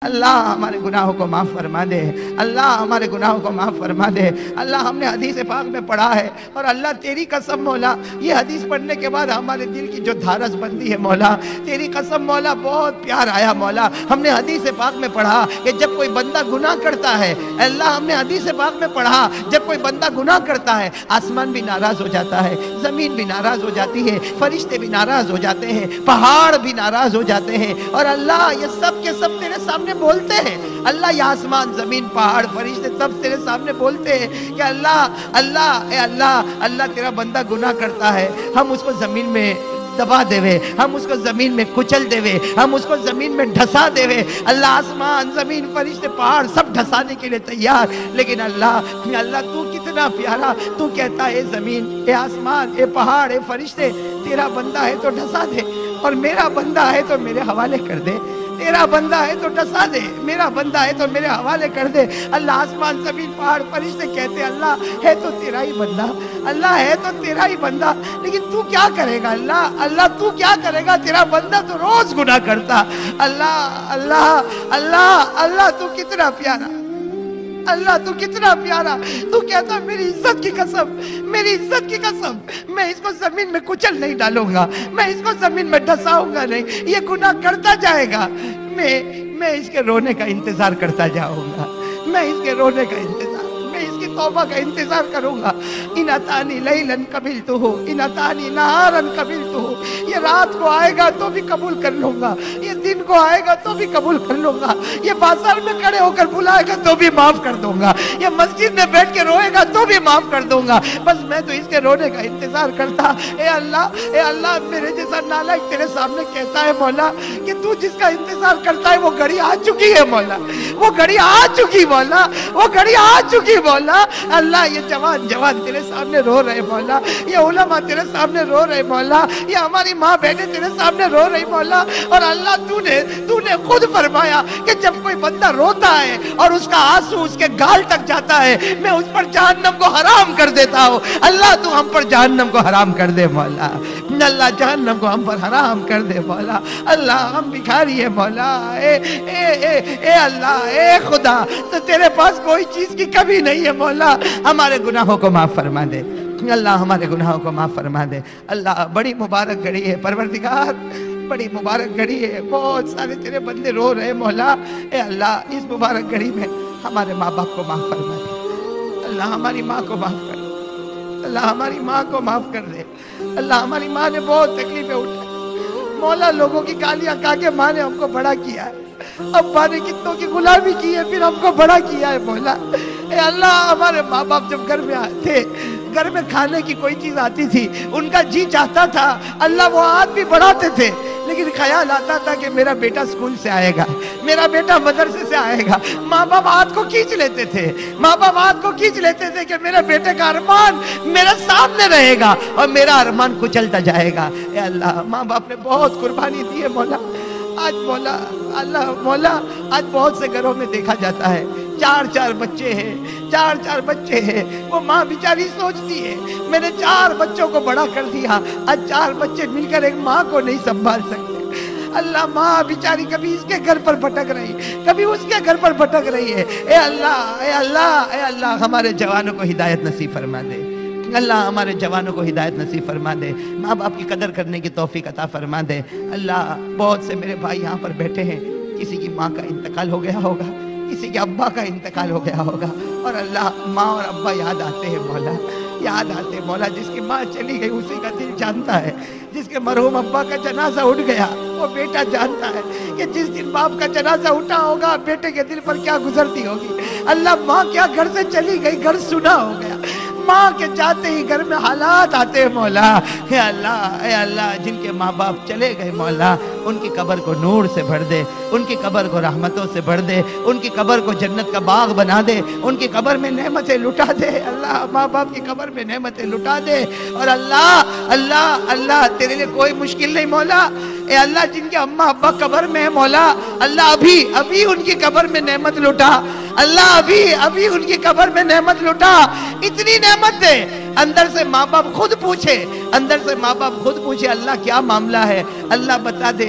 اللہ ہمارے گناہوں کو معاف فرما دے، اللہ ہمارے گناہوں کو معاف فرما دے۔ اللہ ہم نے حدیث پاک میں پڑھا ہے، اور اللہ تیری قسم مولا، یہ حدیث پڑھنے کے بعد ہمارے دل کی جو دھارس بندی ہے مولا، تیری قسم مولا بہت پیار آیا مولا۔ ہم نے حدیث پاک میں پڑھا کہ جب کوئی بندہ گناہ کرتا ہے، اللہ ہم نے حدیث پاک میں پڑھا جب کوئی بندہ گناہ کرتا ہے، آسمان بھی ناراض ہو جاتا ہے، زمین بھی ناراض ہو جاتی ہے، فرشتے بھی ناراض ہو جاتے ہیں، پہاڑ بھی ناراض ہو جاتے ہیں، اور اللہ یہ سب کے سب تیرے سامنے بولتے ہیں۔ اللہ یہ آسمان، زمین، پہاڑ، فرشتے سب تیرے سامنے بولتے ہیں کہ اللہ تیرا بندہ گناہ کرتا ہے، ہم اس کو زمین میں دبا دے وے، ہم اس کو زمین میں کچل دے وے، ہم اس کو زمین میں ڈھسا دے وے۔ اللہ آسمان، زمین، فرشتے، پہاڑ سب ڈھسانے کے لیے تیار، لیکن اللہ تو کتنا پیارا، تو کہتا ہے اے زمین، اے آسمان، اے پہاڑ، اے فرشتے، تیرا بندہ ہے تو ڈھسا دے، اور میرا بندہ ہے تو میرے حوالے کر دے، تیرا بندہ ہے تو ڈسا دے، میرا بندہ ہے تو میرے حوالے کر دے۔ اللہ آسمان، زمین، پہاڑ، فرشتے کہتے ہیں اللہ ہے تو تیرا ہی بندہ، اللہ ہے تو تیرا ہی بندہ، لیکن تو کیا کرے گا اللہ تو کیا کرے گا، تیرا بندہ تو روز گناہ کرتا۔ اللہ تو کتنا پیارا، اللہ تو کتنا پیارا، تو کہتا میری عزت کی قسم، میری عزت کی قسم، میں اس کو زمین میں کچل نہیں ڈالوں گا، میں اس کو زمین میں ڈھساؤں گا نہیں، یہ گناہ کرتا جائے گا، میں اس کے رونے کا انتظار کرتا جاؤں گا، میں اس کے رونے کا انتظار، میں اس کی توبہ کا انتظار کروں گا۔ ان اتانی لیلن قبلتہ، ان اتانی نہارن قبلتہ، یہ رات کو آئے گا تو بھی قبول کر لوں گا، یہ دن کو آئے گا تو بھی قبول کر لوں گا، یہ بازار میں کھڑے ہو کر بلائے گا تو بھی معاف کر دوں گا، یہ مسجد میں بیٹھ کے روئے گا تو بھی معاف کر دوں گا، بس میں تو اس کے رونے کا انتظار کرتا۔ اے اللہ میرے جیسا نالائق تیرے سامنے کہتا ہے مولا کہ تو جس کا انتظار کرتا ہے وہ گھڑی آ چکی ہے مولا، وہ گھڑی آ چکی مولا، وہ گھڑی آ چکی مولا۔ اللہ یہ جوان تیرے سامنے رو رہے مولا، یہ علماء تیرے سامنے رو رہے مولا، یہ ہماری ماں بہنیں تیرے سامنے رو رہی مولا، اور اللہ تو نے خود فرمایا کہ جب کوئی بندہ روتا ہے اور اس کا آنسو اس کے گال تک جاتا ہے، میں اس پر جہنم کو حرام کر دیتا ہوں۔ اللہ تو ہم پر جہنم کو حرام کر دے مولا، اللہ جہنم کو ہم پر حرام کر دے مولا۔ اللہ ہم بھکاری ہے مولا، اے اللہ، اے خدا، تو تیرے پاس کوئی چیز کی کمی نہیں ہے مولا، ہمارے گناہوں کو معاف فرما دے، اللہ ہمارے گناہوں کو معاف فرما دے۔ اللہ بڑی مبارک گھڑی ہے پروردگار، بڑی مبارک گھڑی ہے، بہت سارے تیرے بندے رو رہے مولا، اے اللہ اس مبارک گھڑی میں ہمارے ماں باپ کو معاف فرما دے، اللہ ہماری ماں کو معاف کر دے، اللہ ہماری ماں کو معاف کر دے۔ اللہ ہماری ماں نے بہت تکلیفیں اٹھائی مولا، لوگوں کی گالیاں کھا کے ماں نے ہم کو بڑا کیا ہے، ابا نے کتنوں کی غلامی کی ہے پھر ہم کو بڑا کیا ہے مولا۔ اے اللہ ہمارے ماں باپ جب گھر میں آتے، گھر میں کھانے کی کوئی چیز آتی تھی، ان کا جی چاہتا تھا اللہ وہ ہاتھ بھی بڑھاتے تھے، لیکن خیال آتا تھا کہ میرا بیٹا سکول سے آئے گا، میرا بیٹا مدرسے سے آئے گا، ماں باپ ہاتھ کو کھینچ لیتے تھے، ماں باپ ہاتھ کو کھینچ لیتے تھے کہ میرے بیٹے کا ارمان میرے سامنے رہے گا اور میرا ارمان کچلتا جائے گا۔ اے اللہ ماں باپ نے بہت قربانی دی ہے مولا، آج مولا آج بہت سے گھروں میں دیکھا جاتا ہے چار بچے ہیں، وہ ماں بیچاری سوچتی ہے میں نے 4 بچوں کو بڑا کر دیا، آج 4 بچے مل کر ایک ماں کو نہیں سنبھال سکتے۔ اللہ ماں بیچاری کبھی اس کے گھر پر بھٹک رہی، کبھی اس کے گھر پر بھٹک رہی ہے۔ اے اللہ ہمارے جوانوں کو ہدایت نصیب فرما دے، اللہ ہمارے جوانوں کو ہدایت نصیب فرما دے، ماں باپ کی قدر کرنے کی توفیق عطا فرما دے۔ اللہ بہت سے میرے بھائی یہاں پر بیٹھے ہیں، کسی کی ماں کا انتقال ہو گیا ہوگا، کسی کے ابا کا انتقال ہو گیا ہوگا، اور اللہ ماں اور ابا یاد آتے ہیں مولا، جس کی ماں چلی گئی اسی کا دل جانتا ہے، جس کے مرحوم ابا کا جنازہ اٹھ گیا وہ بیٹا جانتا ہے کہ جس دن باپ کا جنازہ اٹھا ہوگا بیٹے کے دل پر کیا گزرتی ہوگی۔ اللہ ماں کیا گھر سے چلی گئی، گھر سنا ہو گیا، ماں کے جاتے ہی گھر میں حالات آتے ہیں مولا۔ اے اللہ جن کے ماں باپ چلے گئے مولا، ان کی قبر کو نور سے بھر دے، ان کی قبر کو رحمتوں سے بھر دے، ان کی قبر کو جنت کا باغ بنا دے، ان کی قبر میں نعمتیں لٹا دے۔ اللہ ماں باپ کی قبر میں نعمتیں لٹا دے، اور اللہ تیرے لیے کوئی مشکل نہیں مولا۔ اے اللہ جن کے اماں ابا قبر میں ہے مولا، اللہ ابھی ان کی قبر میں نعمت لٹا، اللہ ابھی ان کی قبر میں نعمت لٹا، اتنی نعمت دے اندر سے ماں باپ خود پوچھے اللہ کیا معاملہ ہے، اللہ بتا دے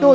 2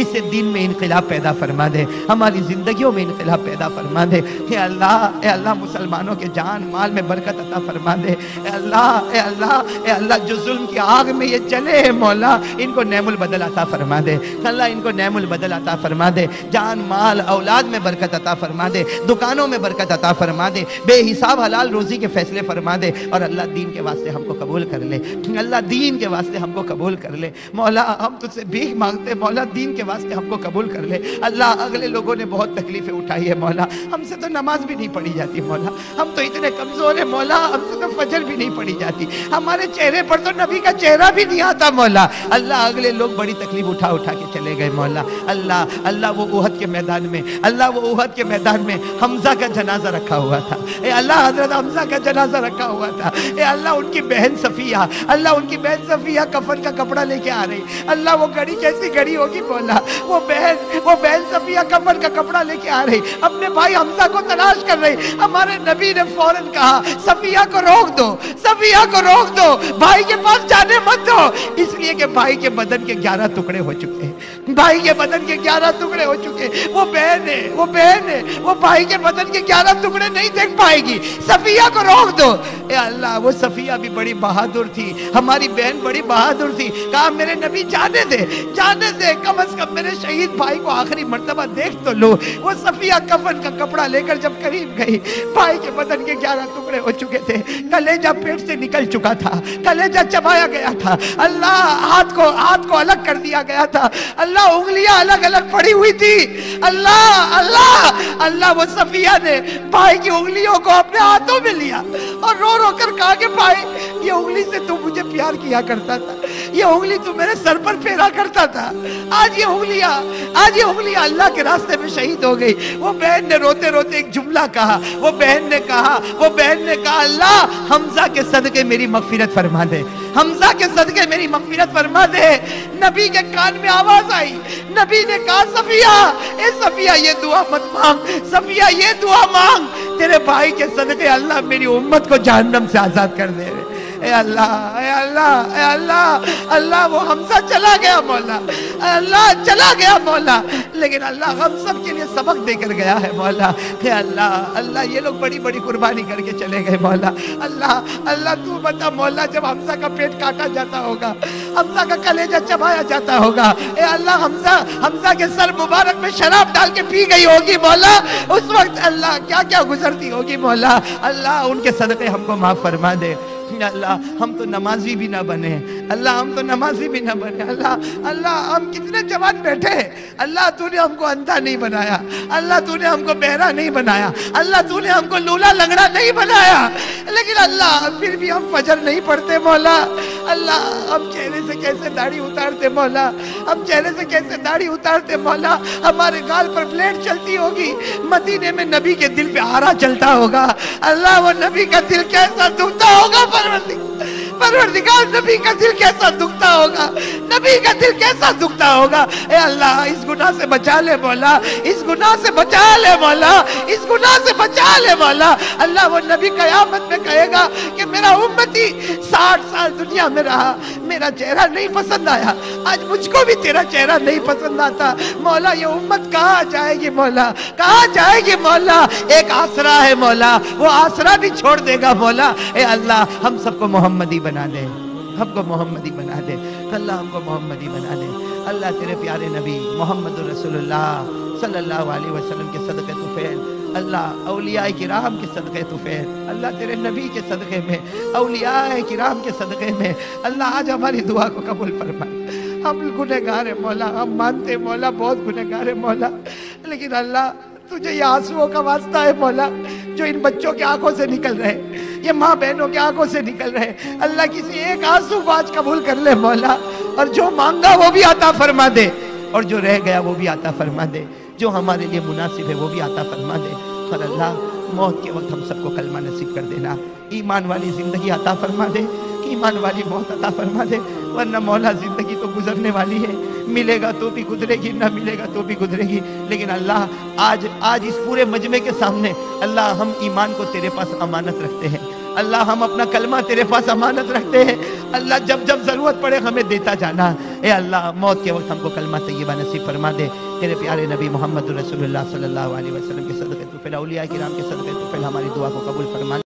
اس سے دین میں انقلاب پیدا فرما دے، ہماری زندگیوں میں انقلاب پیدا فرما دے۔ اے اللہ مسلمانوں کے جان مال میں برکت عطا فرما دے۔ اے اللہ جو ظلم کی آگ میں یہ جلے ہیں مولا، ان کو نعم البدل عطا فرما دے۔ اللہ ان کو نعم البدل عطا فرما دے، جان مال اولاد میں برکت عطا فرما دے، دکانوں میں برکت عطا فرما دے، بے حساب حلال روزی کے فیصلے فرما دے، اور اللہ دین کے واسطے ہم کو قبول کر لے۔ اللہ دین کے واسطے ہم کو قبول کر لے مولا، ہم تجھ سے بھیک مانگتے مولا، دین کے واسطے ہم کو قبول کر لے۔ اللہ اگلے لوگوں نے بہت تکلیفیں اٹھائی ہے مولا، ہم سے تو نماز بھی نہیں پڑھی جاتی مولا، ہم تو اتنے کمزور ہیں مولا، ہم سے تو فجر بھی نہیں پڑھی جاتی، ہمارے چہرے پر تو نبی کا چہرہ بھی نہیں آتا مولا۔ اللہ اگلے لوگ بڑی تکلیف اٹھا کے چلے گئے مولا۔ اللہ وہ احد کے میدان میں حمزہ کا جنازہ رکھا ہوا تھا، اے اللہ حضرت حمزہ کا جنازہ رکھا ہوا تھا، اے اللہ ان کی بہن صفیہ کفن کا کپڑا لے کے آ رہی، اللہ وہ گھڑی کیسی گھڑی ہوگی مولا، وہ بہن صفیہ کفن کا کپڑا لے کے آ رہی، اپنے بھائی حمزہ کو تلاش کر رہی، ہمارے نبی نے فوراً کہا صفیہ کو روک دو، بھائی کے پاس جانے مت دو، اس لیے کہ بھائی کے بدن کے 11 ٹکڑے ہو چکے ہیں، وہ بہن ہے، وہ بھائی کے بدن کے 11 ٹکڑے نہیں دیکھ پائے گی، صفیہ کو روک دو۔ اے اللہ وہ صفیہ بھی بڑی بہادر تھی، ہماری بہن بڑی بہادر تھی، کہا میرے نبی جانے دے، کم از کم میرے شہید بھائی کو آخری مرتبہ دیکھ تو لو۔ وہ صفیہ کفن کا کپڑا لے کر جب قریب گئی، بھائی کے بدن کے 11 ٹکڑے ہو چکے تھے، کلیجہ پیٹ سے نکل چکا تھا، کلیجہ چبایا گیا تھا، اللہ ہاتھ کو الگ کر دیا گیا تھا، اللہ انگلیاں الگ پڑی ہوئی تھی، اللہ وہ صفیہ نے بھائی کی انگلیوں کو اپنے ہاتھوں میں لیا اور رو کر کہا کہ بھائی یہ انگلی سے تو مجھے پیار کیا کرتا تھا، یہ انگلی تو میرے سر پر پھیرا کرتا تھا، آج یہ انگلیاں اللہ کے راستے میں شہید ہو گئی۔ وہ بہن نے روتے ایک جملہ کہا، وہ بہن نے کہا اللہ حمزہ کے صدقے میری مغفرت فرما دے، حمزہ کے صدقے میری مغفرت فرما دے۔ نبی کے کان میں آواز آئی، نبی نے کہا صفیہ یہ دعا مت مانگ، صفیہ یہ دعا مانگ، تیرے بھائی کے صدقے اللہ میری امت کو جہنم سے آزاد کر دے۔ اے اللہ وہ حمزہ چلا گیا مولا، لیکن اللہ ہم سب کے لیے سبق دے کر گیا ہے مولا۔ اے اللہ یہ لوگ بڑی قربانی کر کے چلے گئے مولا۔ اللہ تو بتا مولا، جب حمزہ کا پیٹ کاٹا جاتا ہوگا، حمزہ کا کلیجہ چبایا جاتا ہوگا، اے اللہ حمزہ کے سر مبارک میں شراب ڈال کے پی گئی ہوگی مولا، اس وقت اللہ کیا گزرتی ہوگی مولا۔ اللہ ان کے صدقے ہم کو معاف فرما دے۔ اللہ ہم تو نمازی بھی نہ بنے، اللہ ہم کتنے جوان بیٹھے ہیں، اللہ تو نے ہم کو اندھا نہیں بنایا، اللہ تو نے ہم کو بہرا نہیں بنایا، اللہ تو نے ہم کو لولا لنگڑا نہیں بنایا، لیکن اللہ پھر بھی ہم فجر نہیں پڑھتے مولا۔ اللہ ہم چہرے سے کیسے داڑھی اتارتے مولا، ہمارے گال پر بلیڈ چلتی ہوگی، مدینے میں نبی کے دل پہ آرا چلتا ہوگا، اللہ وہ نبی کا دل کیسا دکھتا ہوگا، پروردگار نبی کا دل کیسا دکھتا ہوگا۔ اے اللہ اس گناہ سے بچا لے مولا، اللہ وہ نبی قیامت میں کہے گا کہ میرا امتی 60 سال دنیا میں رہا، میرا چہرہ نہیں پسند آیا، آج مجھ کو بھی تیرا چہرہ نہیں پسند آتا، مولا یہ امت کہاں جائے گی مولا، ایک آسرا ہے مولا، وہ آسرا بھی چھوڑ دے گا مولا۔ اے اللہ ہم سب کو محمدی بنا دے، اللہ ہم کو محمدی بنا دے۔ اللہ تیرے پیارے نبی محمد رسول اللہ صلی اللہ علیہ وسلم کے صدقے طفیل، اللہ اولیاء کرام کے صدقے طفیل، اللہ تیرے نبی کے صدقے میں، اولیاء کرام کے صدقے میں، اللہ آج ہماری دعا کو قبول فرمائے۔ ہم گنہگار ہیں مولا، ہم مانتے مولا بہت گنہگار ہیں مولا، لیکن اللہ تجھے یہ آنسوؤں کا واسطہ ہے مولا جو ان بچوں کے آنکھوں سے نکل رہے، یہ ماں بہنوں کے آنکھوں سے نکل رہے، اللہ کسی ایک آنسو کو آج قبول کر لے مولا، اور جو مانگا وہ بھی عطا فرما دے، اور جو رہ گیا وہ بھی عطا فرما دے، جو ہمارے لیے مناسب ہے وہ بھی عطا فرما دے۔ اور اللہ موت کے وقت ہم سب کو کلمہ نصیب کر دینا، ایمان والی زندگی عطا فرما دے، ایمان والی موت عطا فرما دے، ورنہ مولا زندگی تو گزرنے والی ہے، ملے گا تو بھی گزرے گی، نہ ملے گا تو بھی گزرے گی، لیکن اللہ آج اس پورے مجمع کے سامنے اللہ ہم ایمان کو تیرے پاس امانت رکھتے ہیں، اللہ ہم اپنا کلمہ تیرے پاس امانت رکھتے ہیں، اللہ جب ضرورت پڑے ہمیں دیتا جانا، اے اللہ موت کے وقت ہم کو کلمہ طیبہ نصیب فرما دے. تیرے پیارے نبی محمد رسول اللہ صلی اللہ علیہ وسلم کے صدقے تو فی اولیاء کرام کے صدقے تو فی ہماری دعا کو قبول فرما.